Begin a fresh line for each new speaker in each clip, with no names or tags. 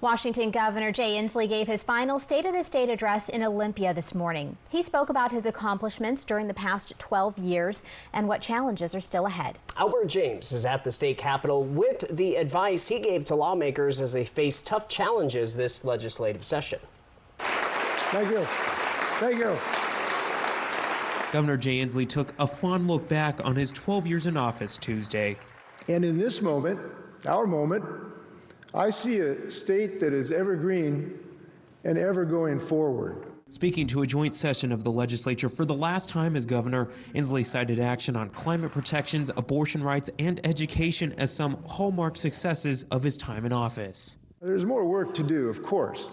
Washington Governor Jay Inslee gave his final State of the State address in Olympia this morning. He spoke about his accomplishments during the past 12 years and what challenges are still ahead.
Albert James is at the state capitol with the advice he gave to lawmakers as they face tough challenges this legislative session.
Thank you. Thank you.
Governor Jay Inslee took a fond look back on his 12 years in office Tuesday.
And in this moment, our moment, I see a state that is evergreen and ever going forward.
Speaking to a joint session of the legislature for the last time as governor, Inslee cited action on climate protections, abortion rights, and education as some hallmark successes of his time in office.
There's more work to do, of course,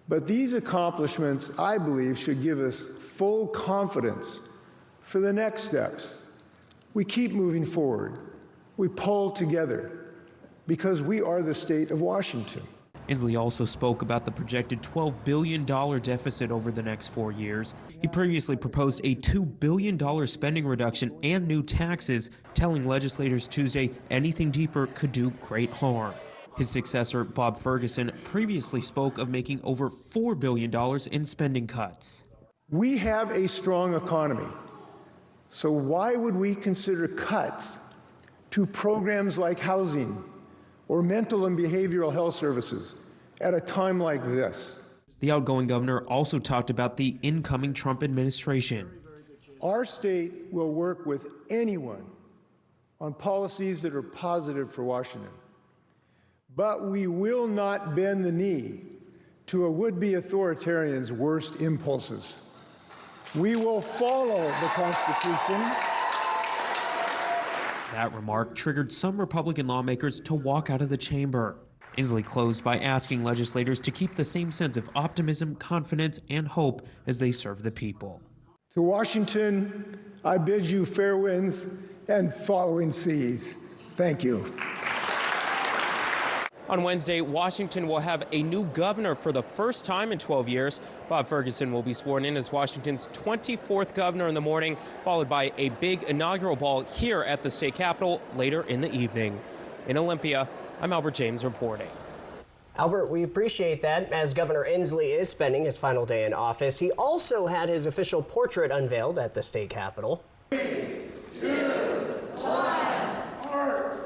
but these accomplishments, I believe, should give us full confidence for the next steps. We keep moving forward. We pull together, because we are the state of Washington.
Inslee also spoke about the projected $12 billion deficit over the next 4 years. He previously proposed a $2 billion spending reduction and new taxes, telling legislators Tuesday anything deeper could do great harm. His successor, Bob Ferguson, previously spoke of making over $4 billion in spending cuts.
We have a strong economy, so why would we consider cuts to programs like housing or mental and behavioral health services at a time like this?
The outgoing governor also talked about the incoming Trump administration.
Our state will work with anyone on policies that are positive for Washington, but we will not bend the knee to a would-be authoritarian's worst impulses. We will follow the Constitution.
That remark triggered some Republican lawmakers to walk out of the chamber. Inslee closed by asking legislators to keep the same sense of optimism, confidence, and hope as they serve the people.
To Washington, I bid you fair winds and following seas. Thank you.
On Wednesday, Washington will have a new governor for the first time in 12 years. Bob Ferguson will be sworn in as Washington's 24th governor in the morning, followed by a big inaugural ball here at the state capitol later in the evening. In Olympia, I'm Albert James reporting.
Albert, we appreciate that. As Governor Inslee is spending his final day in office, he also had his official portrait unveiled at the state capitol.
3, 2, 1, art.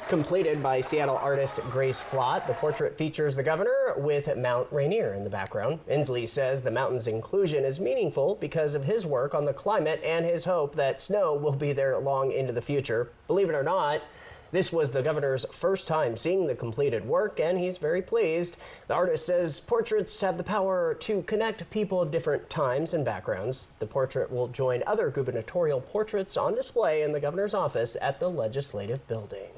Completed by Seattle artist Grace Flott, the portrait features the governor with Mount Rainier in the background. Inslee says the mountain's inclusion is meaningful because of his work on the climate and his hope that snow will be there long into the future. Believe it or not, this was the governor's first time seeing the completed work, and he's very pleased. The artist says portraits have the power to connect people of different times and backgrounds. The portrait will join other gubernatorial portraits on display in the governor's office at the Legislative Building.